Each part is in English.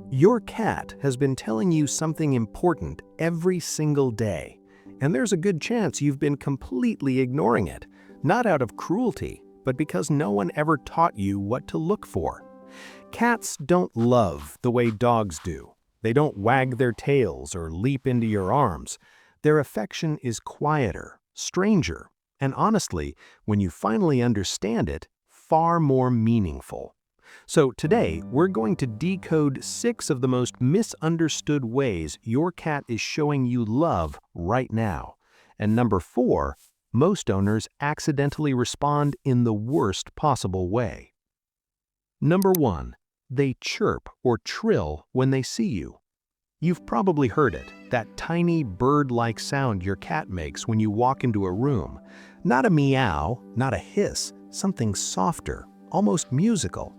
Your cat has been telling you something important every single day, and there's a good chance you've been completely ignoring it, not out of cruelty, but because no one ever taught you what to look for. Cats don't love the way dogs do. They don't wag their tails or leap into your arms. Their affection is quieter, stranger, and honestly, when you finally understand it, far more meaningful. So today, we're going to decode 6 of the most misunderstood ways your cat is showing you love right now. And number 4, most owners accidentally respond in the worst possible way. Number 1, they chirp or trill when they see you. You've probably heard it, that tiny bird-like sound your cat makes when you walk into a room. Not a meow, not a hiss, something softer, almost musical.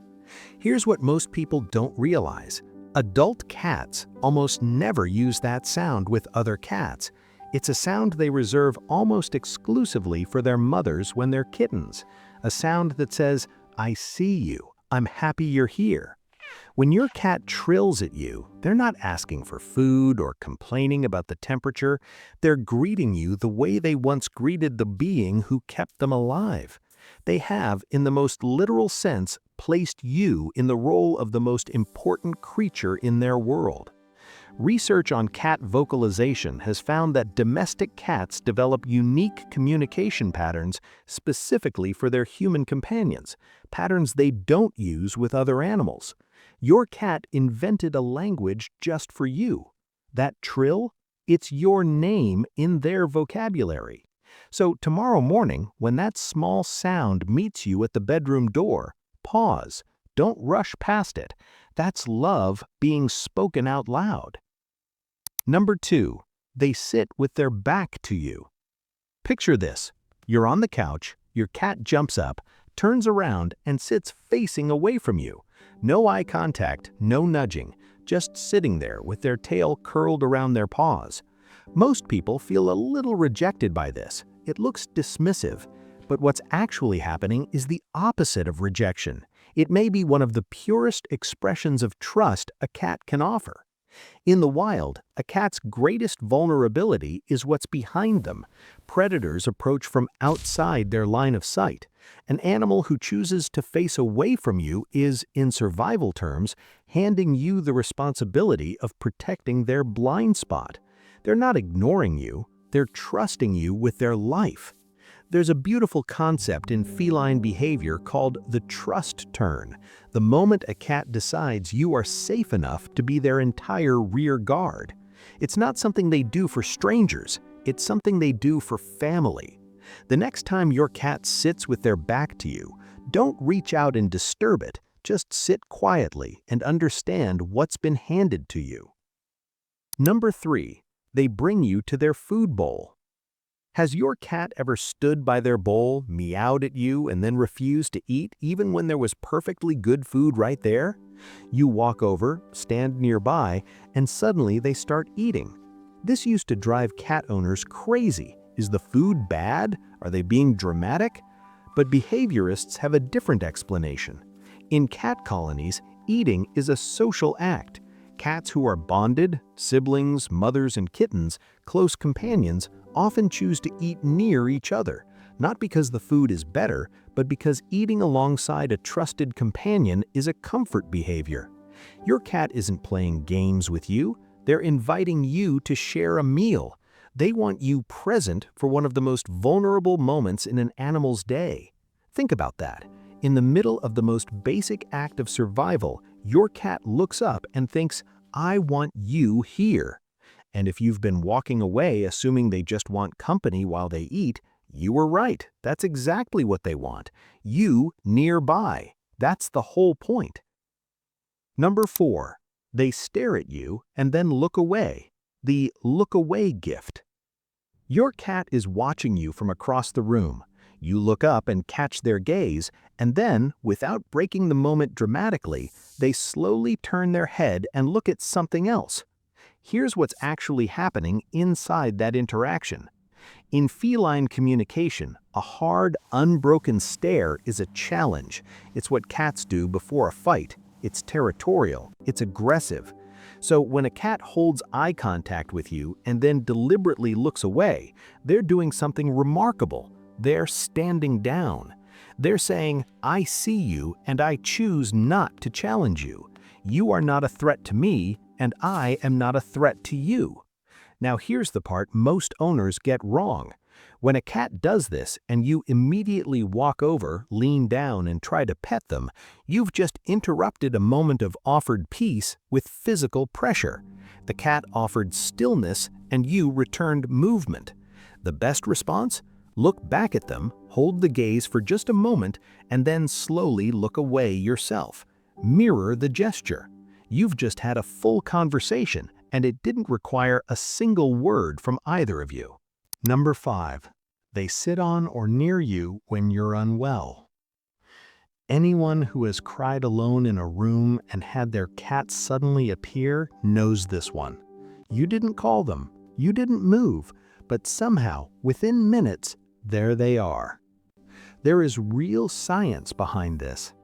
Here's what most people don't realize. Adult cats almost never use that sound with other cats. It's a sound they reserve almost exclusively for their mothers when they're kittens. A sound that says, "I see you, I'm happy you're here." When your cat trills at you, they're not asking for food or complaining about the temperature. They're greeting you the way they once greeted the being who kept them alive. They have, in the most literal sense, placed you in the role of the most important creature in their world. Research on cat vocalization has found that domestic cats develop unique communication patterns specifically for their human companions, patterns they don't use with other animals. Your cat invented a language just for you. That trill? It's your name in their vocabulary. So tomorrow morning, when that small sound meets you at the bedroom door, pause. Don't rush past it. That's love being spoken out loud. Number 2, they sit with their back to you. Picture this. You're on the couch, your cat jumps up, turns around, and sits facing away from you. No eye contact, no nudging, just sitting there with their tail curled around their paws. Most people feel a little rejected by this. It looks dismissive, but what's actually happening is the opposite of rejection. It may be one of the purest expressions of trust a cat can offer. In the wild, a cat's greatest vulnerability is what's behind them. Predators approach from outside their line of sight. An animal who chooses to face away from you is, in survival terms, handing you the responsibility of protecting their blind spot. They're not ignoring you, they're trusting you with their life. There's a beautiful concept in feline behavior called the trust turn, the moment a cat decides you are safe enough to be their entire rear guard. It's not something they do for strangers, it's something they do for family. The next time your cat sits with their back to you, don't reach out and disturb it, just sit quietly and understand what's been handed to you. Number 3, they bring you to their food bowl. Has your cat ever stood by their bowl, meowed at you, and then refused to eat even when there was perfectly good food right there? You walk over, stand nearby, and suddenly they start eating. This used to drive cat owners crazy. Is the food bad? Are they being dramatic? But behaviorists have a different explanation. In cat colonies, eating is a social act. Cats who are bonded, siblings, mothers, and kittens, close companions, often choose to eat near each other, not because the food is better, but because eating alongside a trusted companion is a comfort behavior. Your cat isn't playing games with you, they're inviting you to share a meal. They want you present for one of the most vulnerable moments in an animal's day. Think about that. In the middle of the most basic act of survival, your cat looks up and thinks, "I want you here." And if you've been walking away assuming they just want company while they eat, you were right. That's exactly what they want. You nearby. That's the whole point. Number 4, they stare at you and then look away. The look away gift. Your cat is watching you from across the room. You look up and catch their gaze, and then, without breaking the moment dramatically, they slowly turn their head and look at something else. Here's what's actually happening inside that interaction. In feline communication, a hard, unbroken stare is a challenge. It's what cats do before a fight. It's territorial, it's aggressive. So when a cat holds eye contact with you and then deliberately looks away, they're doing something remarkable. They're standing down. They're saying, "I see you and I choose not to challenge you. You are not a threat to me, and I am not a threat to you." Now here's the part most owners get wrong. When a cat does this and you immediately walk over, lean down, and try to pet them, you've just interrupted a moment of offered peace with physical pressure. The cat offered stillness and you returned movement. The best response? Look back at them, hold the gaze for just a moment, and then slowly look away yourself. Mirror the gesture. You've just had a full conversation, and it didn't require a single word from either of you. Number 5. They sit on or near you when you're unwell. Anyone who has cried alone in a room and had their cat suddenly appear knows this one. You didn't call them, you didn't move, but somehow, within minutes, there they are. There is real science behind this.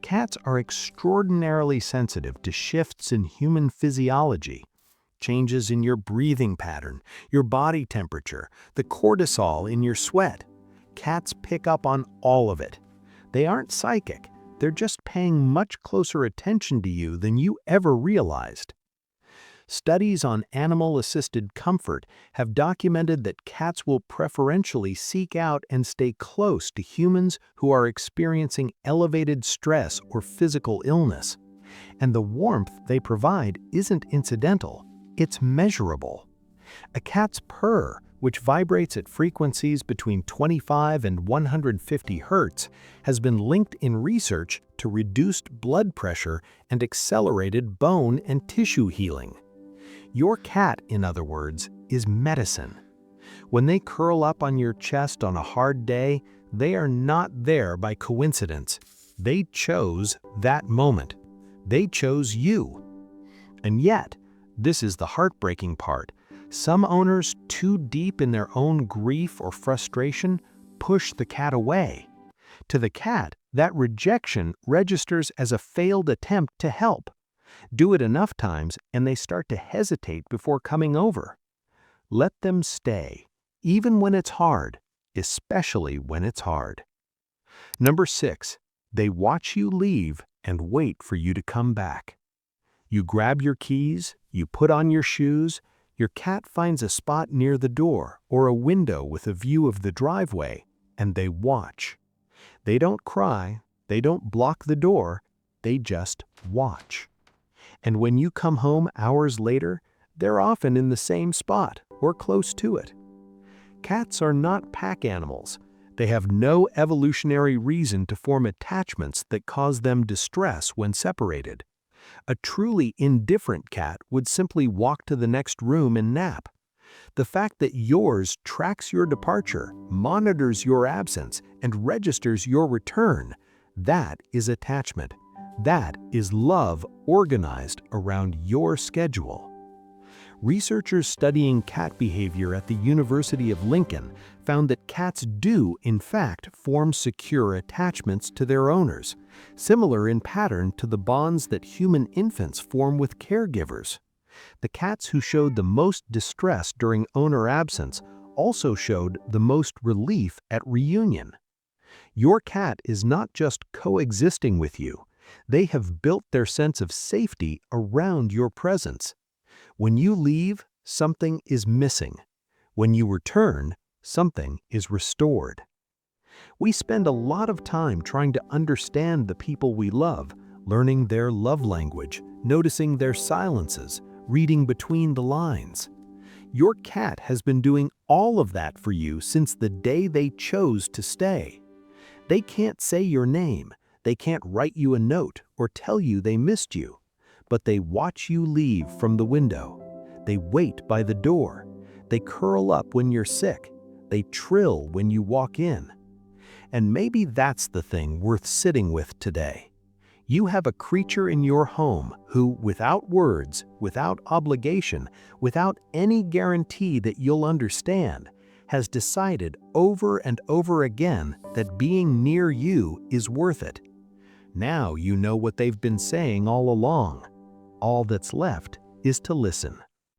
Cats are extraordinarily sensitive to shifts in human physiology. Changes in your breathing pattern, your body temperature, the cortisol in your sweat. Cats pick up on all of it. They aren't psychic, they're just paying much closer attention to you than you ever realized. Studies on animal-assisted comfort have documented that cats will preferentially seek out and stay close to humans who are experiencing elevated stress or physical illness. And the warmth they provide isn't incidental. It's measurable. A cat's purr, which vibrates at frequencies between 25 and 150 Hz, has been linked in research to reduced blood pressure and accelerated bone and tissue healing. Your cat, in other words, is medicine. When they curl up on your chest on a hard day, they are not there by coincidence. They chose that moment. They chose you. And yet, this is the heartbreaking part. Some owners, too deep in their own grief or frustration, push the cat away. To the cat, that rejection registers as a failed attempt to help. Do it enough times and they start to hesitate before coming over. Let them stay, even when it's hard, especially when it's hard. Number 6, they watch you leave and wait for you to come back. You grab your keys, you put on your shoes, your cat finds a spot near the door or a window with a view of the driveway, and they watch. They don't cry, they don't block the door, they just watch. And when you come home hours later, they're often in the same spot or close to it. Cats are not pack animals. They have no evolutionary reason to form attachments that cause them distress when separated. A truly indifferent cat would simply walk to the next room and nap. The fact that yours tracks your departure, monitors your absence, and registers your return, that is attachment. That is love organized around your schedule. Researchers studying cat behavior at the University of Lincoln found that cats do, in fact, form secure attachments to their owners, similar in pattern to the bonds that human infants form with caregivers. The cats who showed the most distress during owner absence also showed the most relief at reunion. Your cat is not just coexisting with you. They have built their sense of safety around your presence. When you leave, something is missing. When you return, something is restored. We spend a lot of time trying to understand the people we love, learning their love language, noticing their silences, reading between the lines. Your cat has been doing all of that for you since the day they chose to stay. They can't say your name. They can't write you a note or tell you they missed you, but they watch you leave from the window. They wait by the door. They curl up when you're sick. They trill when you walk in. And maybe that's the thing worth sitting with today. You have a creature in your home who, without words, without obligation, without any guarantee that you'll understand, has decided over and over again that being near you is worth it. Now you know what they've been saying all along. All that's left is to listen.